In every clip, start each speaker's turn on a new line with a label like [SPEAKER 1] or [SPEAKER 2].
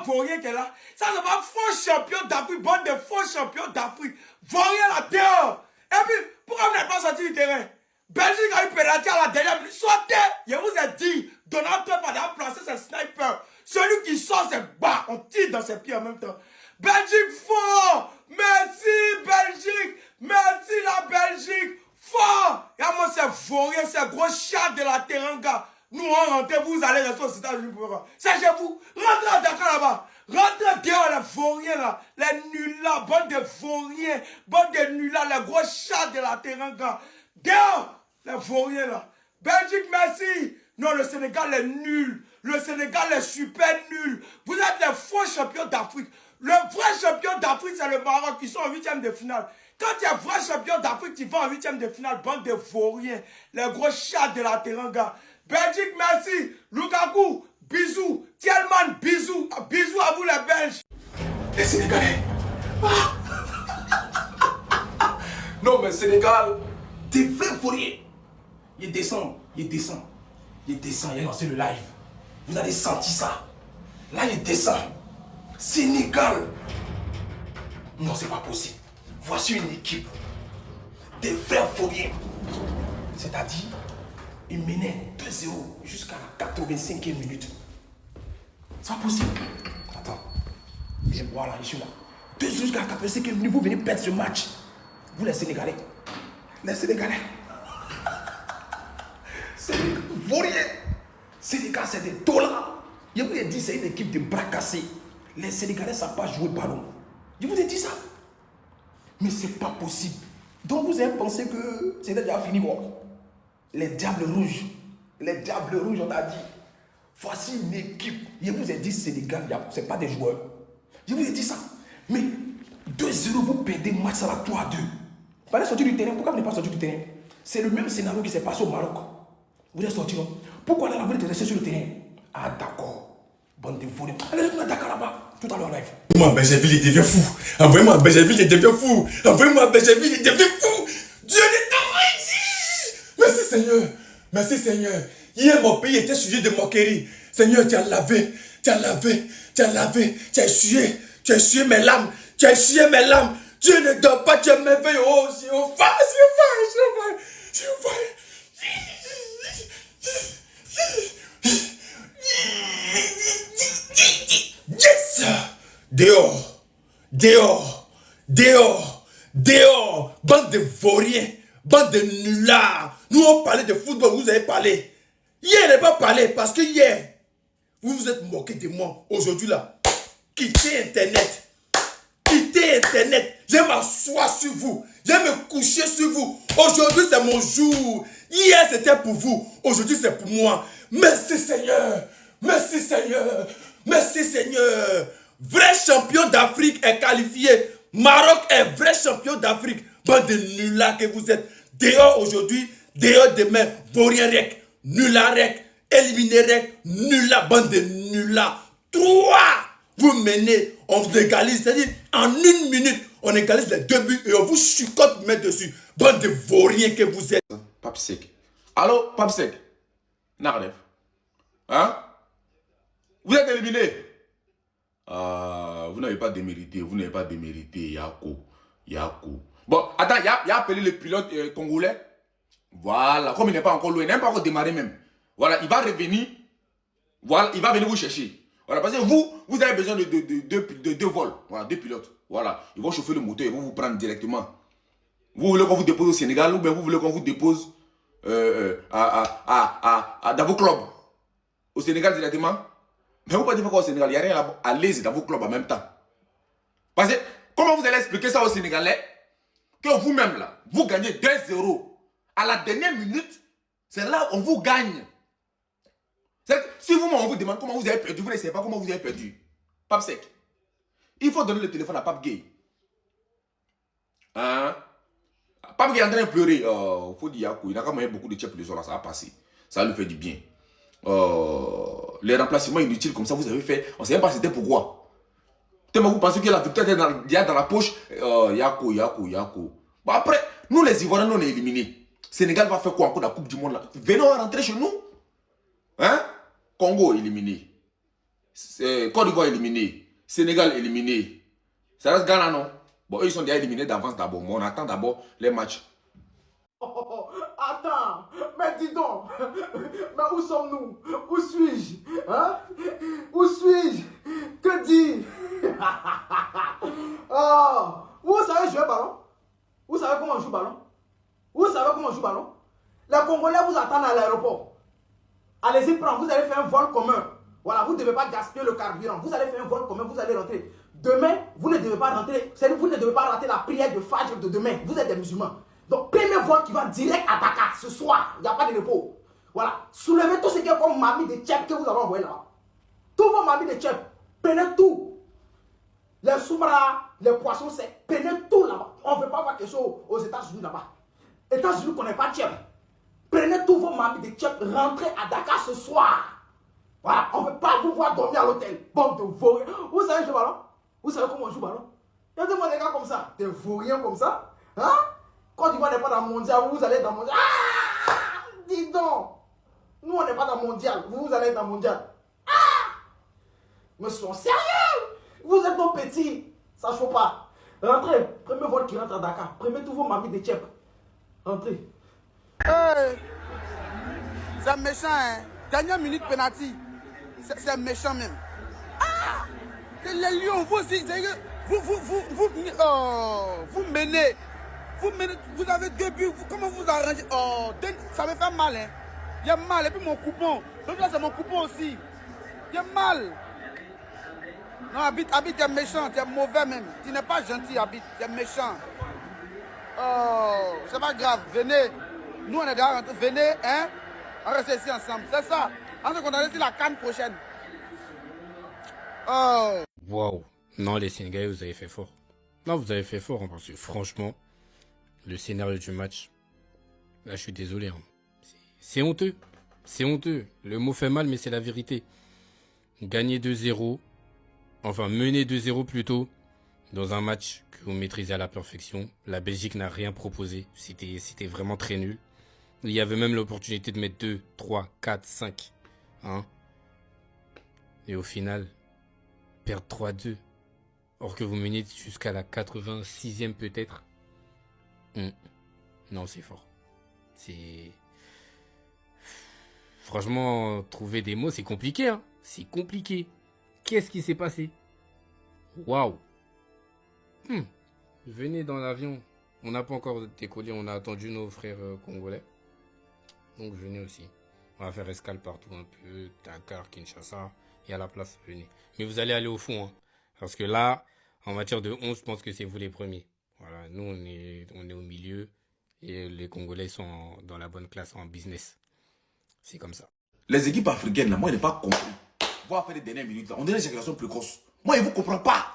[SPEAKER 1] vaurien qui est là. Ça c'est pas faux champion d'Afrique, bande de faux champions d'Afrique. Vaurien là dehors. Et puis, pourquoi vous n'êtes pas sorti du terrain? Belgique a eu pénalité à la dernière minute. Sortez! Je vous ai dit, Donald Trump a placé ses snipers. Celui qui sort, c'est bas. On tire dans ses pieds en même temps. Belgique fort! Merci Belgique! Merci la Belgique! Fort! Et moi, c'est vaurien, c'est gros chat de la Teranga. Nous, on rentre, vous allez rester aux États-Unis pour voir. C'est chez vous. Rentrez à Dakar là-bas. Rentrez dehors, les vauriens là. Les nuls là. Bande de vauriens. Bande de nuls là. Les gros chats de la Teranga. Dehors, les vauriens là. Belgique, merci. Non, le Sénégal est nul. Le Sénégal est super nul. Vous êtes les faux champions d'Afrique. Le vrai champion d'Afrique, c'est le Maroc. Ils sont en 8e de finale. Quand tu es vrai champion d'Afrique, tu vas en 8e de finale. Bande de vauriens. Les gros chats de la Teranga. Belgique, merci. Lukaku, bisous. Thielman, bisous. Bisous à vous les Belges.
[SPEAKER 2] Les Sénégalais. Non, mais Sénégal, t'es vrai fourrier. Il descend, il descend. Il descend, il a lancé le live. Vous avez senti ça. Là, il descend. Sénégal. Non, c'est pas possible. Voici une équipe. Des vrais fourriers. C'est-à-dire, il menait 2-0 jusqu'à la 85e minute. C'est pas possible. Attends. Et voilà, je suis là. 2-0 jusqu'à la 85e minute, vous venez perdre ce match. Vous les Sénégalais. Les Sénégalais. C'est des vauriens. Sénégal, c'est des dollars. Je vous ai dit, c'est une équipe de bras cassés. Les Sénégalais ne savent pas jouer ballon. Je vous ai dit ça. Mais c'est pas possible. Donc vous avez pensé que c'était déjà fini, bon. Les Diables Rouges. Les Diables Rouges, on a dit. Voici une équipe. Je vous ai dit, Sénégal, ce n'est pas des joueurs. Je vous ai dit ça. Mais 2-0, vous perdez match, ça va 3-2. Vous allez sortir du terrain. Pourquoi vous n'êtes pas sorti du terrain? C'est le même scénario qui s'est passé au Maroc. Vous êtes sorti, non? Pourquoi là, vous êtes resté sur le terrain? Ah, d'accord. Bande de volets. Allez, retournez à Dakar là-bas. Tout à l'heure en live.
[SPEAKER 3] Envoyez-moi à Bergerville, il devient fou. Envoyez-moi à Bergerville, il devient fou. Envoyez-moi à Bergerville, il devient fou. Dieu n'est pas ici. Merci Seigneur. Merci Seigneur. Hier, mon pays était sujet de moquerie. Seigneur, tu as lavé, tu as lavé, tu as lavé, tu as essuyé mes larmes, tu as essuyé mes larmes. Dieu ne dort pas, tu es merveilleux. Oh, Jéhovah, Jéhovah. Yes! Dehors, dehors, dehors, dehors, bande de vauriens, bande de nullards. Nous on parlait de football, vous avez parlé. Hier, n'est pas parlé parce que hier, vous vous êtes moqué de moi. Aujourd'hui là, quittez Internet. Quittez Internet. Je vais m'asseoir sur vous. Je vais me coucher sur vous. Aujourd'hui, c'est mon jour. Hier, c'était pour vous. Aujourd'hui, c'est pour moi. Merci Seigneur. Merci Seigneur. Merci Seigneur. Vrai champion d'Afrique est qualifié. Maroc est vrai champion d'Afrique. Bande de nullards que vous êtes. Dehors aujourd'hui, dehors demain. Vaurien rec, nullards rec, éliminé rec, nullards, bande de nullards. 3. Vous menez, on vous égalise. C'est-à-dire, en 1 minute, on égalise les 2 buts et on vous chicote mettre dessus. Bande de vauriens que vous êtes.
[SPEAKER 2] Pape Sec. Allô, Pape Sec. Narlev. Hein? Vous êtes éliminé. Vous n'avez pas démérité. Vous n'avez pas démérité. Yako. Bon, attends, il a appelé le pilote congolais. Voilà. Comme il n'est pas encore loin, il n'a pas encore démarré même. Voilà, il va revenir. Voilà, il va venir vous chercher. Voilà, parce que vous avez besoin de 2 vols. Voilà, 2 pilotes. Voilà, ils vont chauffer le moteur et vont vous prendre directement. Vous voulez qu'on vous dépose au Sénégal ou bien vous voulez qu'on vous dépose dans vos clubs au Sénégal directement? Mais vous ne pouvez pas dire quoi au Sénégal, il n'y a rien là-bas. Allez dans vos clubs en même temps. Parce que comment vous allez expliquer ça aux Sénégalais que vous-même là, vous gagnez 2-0 à la dernière minute, c'est là où on vous gagne. Si vous-même on vous demande comment vous avez perdu, vous ne savez pas comment vous avez perdu. Pape Sec. Il faut donner le téléphone à Pape Gay. Hein? Pape Gay est en train de pleurer. Il faut dire Yakou. Il a quand même beaucoup de tchèques le soir là, ça va passer. Ça lui fait du bien. Les remplacements inutiles comme ça, vous avez fait. On ne sait même pas c'était pourquoi. Tellement vous pensez que la victoire est dans la poche. Yakou. Bon, après, nous les Ivoiriens, nous on est éliminés. Sénégal va faire quoi encore dans la Coupe du Monde là? Venons rentrer chez nous. Hein? Congo éliminé.
[SPEAKER 3] Côte d'Ivoire éliminé. Sénégal éliminé. Ça reste Ghana, non? Bon, eux, ils sont déjà éliminés d'avance d'abord. Mais on attend d'abord les matchs.
[SPEAKER 2] Attends, mais dis donc, mais où sommes-nous? Où suis-je? Hein? Où suis-je? Que dis? Oh, vous savez jouer ballon? Vous savez comment on joue ballon? Vous savez comment on joue ballon? Les Congolais vous attendent à l'aéroport. Allez-y prendre, vous allez faire un vol commun. Voilà, vous ne devez pas gaspiller le carburant. Vous allez faire un vol commun, vous allez rentrer. Demain, vous ne devez pas rentrer. Vous ne devez pas rater la prière de Fajr de demain. Vous êtes des musulmans. Donc, premier vol qui va direct à Dakar ce soir. Il n'y a pas de repos. Voilà. Soulevez tout ce qui est comme mamie de tchèp que vous avez envoyé là-bas. Tous vos mamies de tchèp. Prenez tout. Les soubras, les poissons secs. Prenez tout là-bas. On ne veut pas voir quelque chose aux États-Unis là-bas. États-Unis ne connaissent pas tchèp. Prenez tous vos mamies de tchèp. Rentrez à Dakar ce soir. Voilà. On ne veut pas vous voir dormir à l'hôtel. Bande de vauriens. Vous savez jouer ballon? Vous savez comment on joue ballon? Il y a des gars comme ça. Des vauriens comme ça. Hein? Quand d'Ivoire n'est pas dans le mondial, vous allez dans le mondial. Ah! Dis donc. Nous, on n'est pas dans le mondial. Vous allez dans le mondial. Ah! Mais soyons sérieux. Vous êtes nos petits. Ça ne chauffe pas. Rentrez. Premier vol qui rentre à Dakar. Prenez tous vos mamies de tchèp. Rentrez.
[SPEAKER 4] Hey. C'est méchant, hein. Dernière minute penalty. C'est méchant même. Ah! C'est les lions, vous aussi. Vous menez. Vous avez 2 buts. Comment vous arrangez? Oh, ça me fait mal, hein. Il y a mal. Et puis mon coupon. Donc là, c'est mon coupon aussi. Il y a mal. Non, Abid, tu es méchant. Tu es mauvais même. Tu n'es pas gentil, Abid. Tu es méchant. Oh, c'est pas grave. Venez. Nous, on est déjà rentrés. Venez, hein. On reste ici ensemble. C'est ça. On se contente sur la CAN prochaine. Oh.
[SPEAKER 5] Waouh. Non, les Sénégalais, vous avez fait fort. Non, vous avez fait fort, hein, parce que franchement, le scénario du match, là, je suis désolé. Hein. C'est honteux. C'est honteux. Le mot fait mal, mais c'est la vérité. Gagner 2-0, enfin, mener 2-0 plutôt, dans un match que vous maîtrisez à la perfection. La Belgique n'a rien proposé. C'était vraiment très nul. Il y avait même l'opportunité de mettre 2, 3, 4, 5. Hein. Et au final, perdre 3-2. Or que vous menez jusqu'à la 86e peut-être. Non, c'est fort. C'est... Franchement, trouver des mots, c'est compliqué. Hein. C'est compliqué. Qu'est-ce qui s'est passé? Waouh. Venez dans l'avion. On n'a pas encore décollé. On a attendu nos frères congolais. Donc venez aussi. On va faire escale partout un peu. Dakar, Kinshasa. Il y a la place, venez. Mais vous allez aller au fond. Hein. Parce que là, en matière de 11, je pense que c'est vous les premiers. Voilà, nous, on est au milieu. Et les Congolais sont dans la bonne classe en business. C'est comme ça.
[SPEAKER 3] Les équipes africaines, là, moi, je n'ai pas compris. Vous avez fait les dernières minutes, là. On dirait une génération précoce. Moi, je ne vous comprends pas.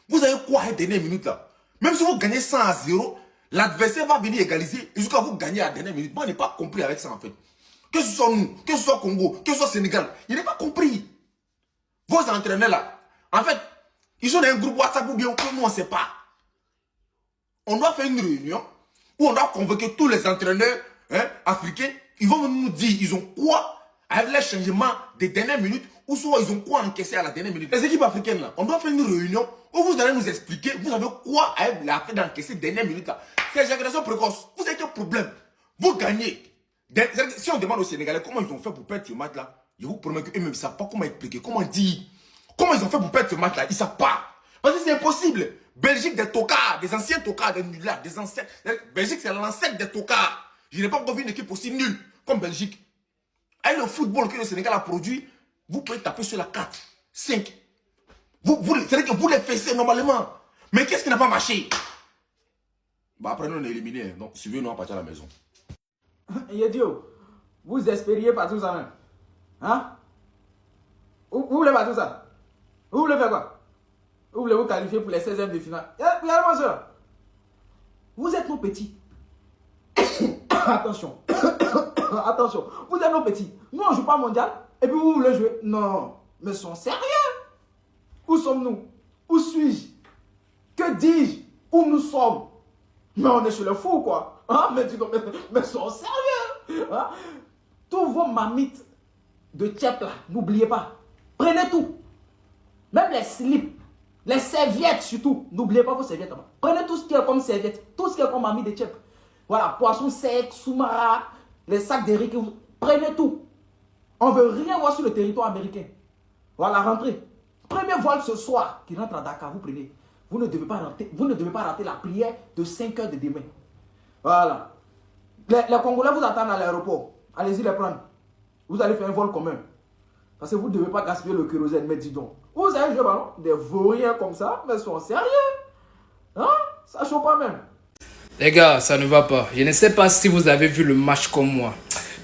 [SPEAKER 3] Vous avez quoi les dernières minutes, là? Même si vous gagnez 100-0, l'adversaire va venir égaliser jusqu'à vous gagner à la dernière minute. Moi, je n'ai pas compris avec ça, en fait. Que ce soit nous, que ce soit Congo, que ce soit Sénégal, je n'ai pas compris. Vos entraîneurs, là, en fait, ils sont dans un groupe WhatsApp ou bien que nous, on ne sait pas. On doit faire une réunion où on doit convoquer tous les entraîneurs africains. Ils vont nous dire, ils ont quoi avec les changements des dernières minutes ou soit ils ont quoi encaissé à la dernière minute. Les équipes africaines, là, on doit faire une réunion où vous allez nous expliquer, vous avez quoi avec l'affaire d'encaisser dernière minute, là. C'est la génération précoce. Vous avez quel problème? Vous gagnez. Si on demande aux Sénégalais comment ils ont fait pour perdre ce match-là, je vous promets qu'eux-mêmes, ils ne savent pas comment expliquer, comment dire. Comment ils ont fait pour perdre ce match-là, ils ne savent pas. Parce que c'est impossible. Belgique, des tocards, des anciens tocards, des nullards, des anciens. Belgique, c'est l'ancêtre des tocards. Je n'ai pas encore vu une équipe aussi nulle comme Belgique. Avec le football que le Sénégal a produit, vous pouvez taper sur la 4, 5. C'est-à-dire que vous les faites normalement. Mais qu'est-ce qui n'a pas marché? Bah après, nous, on est éliminés. Donc, suivez-nous à partir de la maison.
[SPEAKER 2] Yedio, vous espériez pas tout ça même. Hein? Vous voulez pas tout ça? Vous voulez faire quoi? Vous voulez vous qualifier pour les 16e de finale? Regardez-moi ça. Vous êtes nos petits. Attention. Attention. Vous êtes nos petits. Nous, on ne joue pas mondial. Et puis vous voulez jouer? Non. Mais sont sérieux? Où sommes-nous? Où suis-je? Que dis-je? Où nous sommes? Mais on est chez le fou, quoi. Hein? Mais sont sérieux? Hein? Tous vos mamites de tchèp là, n'oubliez pas. Prenez tout.
[SPEAKER 6] Même les slips, les serviettes surtout. N'oubliez pas vos serviettes. Prenez tout ce qui est comme serviette, tout ce qui est comme ami de tchèp. Voilà, poisson sec, soumara, les sacs d'Eric. Prenez tout. On ne veut rien voir sur le territoire américain. Voilà, rentrez. Premier vol ce soir qui rentre à Dakar, vous prenez. Vous ne devez pas rater la prière de 5 heures de demain. Voilà. Les Congolais vous attendent à l'aéroport. Allez-y les prendre. Vous allez faire un vol commun. Parce que vous ne devez pas gaspiller le kérosène, mais dis donc. Vous avez joué ballon, des vauriens comme ça, mais ils sont sérieux. Hein? Ça chauffe pas même.
[SPEAKER 7] Les gars, ça ne va pas. Je ne sais pas si vous avez vu le match comme moi.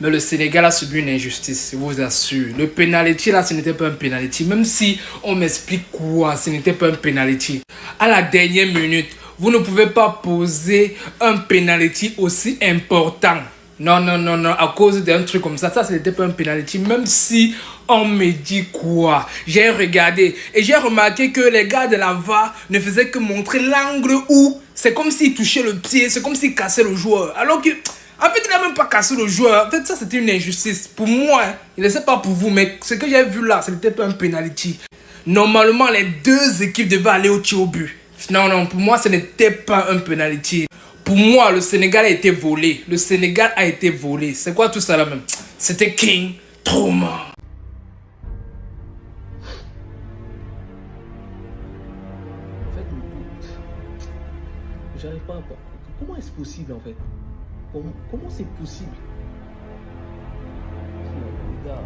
[SPEAKER 7] Mais le Sénégal a subi une injustice, je vous assure. Le penalty là, ce n'était pas un penalty. Même si on m'explique quoi, ce n'était pas un penalty. À la dernière minute, vous ne pouvez pas poser un penalty aussi important. Non, non, non, non, à cause d'un truc comme ça, ce n'était pas un penalty. Même si on me dit quoi, j'ai regardé et j'ai remarqué que les gars de la VAR ne faisaient que montrer l'angle où c'est comme s'ils touchaient le pied, c'est comme s'ils cassaient le joueur. Alors que, en fait, il n'a même pas cassé le joueur. En fait, ça, c'était une injustice. Pour moi, je ne sais pas pour vous, mais ce que j'ai vu là, ce n'était pas un penalty. Normalement, les deux équipes devaient aller au tir au but. Non, non, pour moi, ce n'était pas un penalty. Pour moi, le Sénégal a été volé. Le Sénégal a été volé. C'est quoi tout ça là même? C'était King Trauma.
[SPEAKER 2] En fait, j'arrive pas à voir. Comment est-ce possible en fait? Comment c'est possible? Les gars.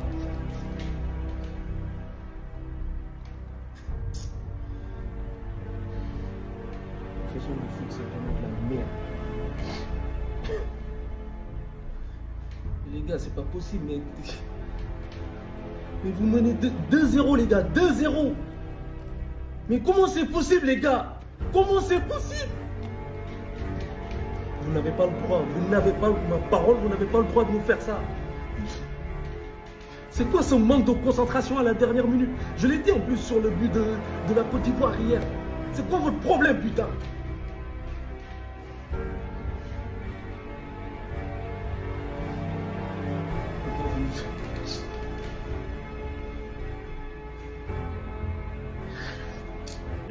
[SPEAKER 2] De toute façon, le foot, c'est vraiment de la merde. Les gars, c'est pas possible, mais vous menez 2-0, les gars, 2-0. Mais comment c'est possible, les gars? Comment c'est possible? Vous n'avez pas le droit, vous n'avez pas ma parole, vous n'avez pas le droit de nous faire ça. C'est quoi ce manque de concentration à la dernière minute? Je l'ai dit en plus sur le but de la Côte d'Ivoire hier. C'est quoi votre problème, putain?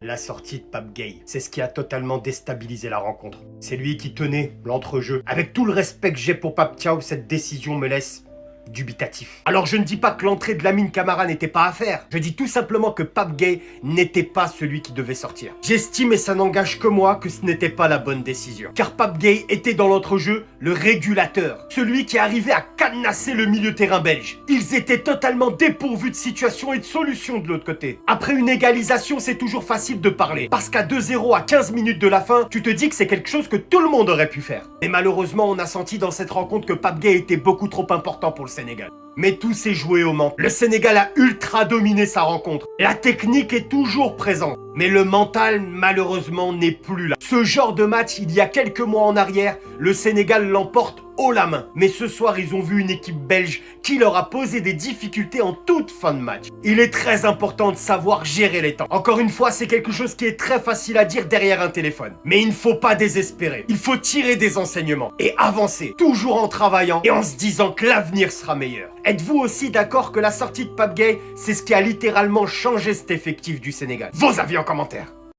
[SPEAKER 8] La sortie de Pape Gueye, c'est ce qui a totalement déstabilisé la rencontre. C'est lui qui tenait l'entrejeu. Avec tout le respect que j'ai pour Pape Thiaw, cette décision me laisse dubitatif. Alors je ne dis pas que l'entrée de Lamine Camara n'était pas à faire. Je dis tout simplement que Pape Gueye n'était pas celui qui devait sortir. J'estime, et ça n'engage que moi, que ce n'était pas la bonne décision. Car Pape Gueye était dans l'entrejeu le régulateur. Celui qui arrivait à cadenasser le milieu terrain belge. Ils étaient totalement dépourvus de situation et de solution de l'autre côté. Après une égalisation, c'est toujours facile de parler. Parce qu'à 2-0 à 15 minutes de la fin, tu te dis que c'est quelque chose que tout le monde aurait pu faire. Mais malheureusement, on a senti dans cette rencontre que Pape Gueye était beaucoup trop important pour le Sénégal. Mais tout s'est joué au mental. Le Sénégal a ultra dominé sa rencontre. La technique est toujours présente. Mais le mental, malheureusement, n'est plus là. Ce genre de match, il y a quelques mois en arrière, le Sénégal l'emporte haut la main. Mais ce soir, ils ont vu une équipe belge qui leur a posé des difficultés en toute fin de match. Il est très important de savoir gérer les temps. Encore une fois, c'est quelque chose qui est très facile à dire derrière un téléphone. Mais il ne faut pas désespérer. Il faut tirer des enseignements et avancer, toujours en travaillant et en se disant que l'avenir sera meilleur. Êtes-vous aussi d'accord que la sortie de Pape Gueye, c'est ce qui a littéralement changé cet effectif du Sénégal? Vos avis en commentaire.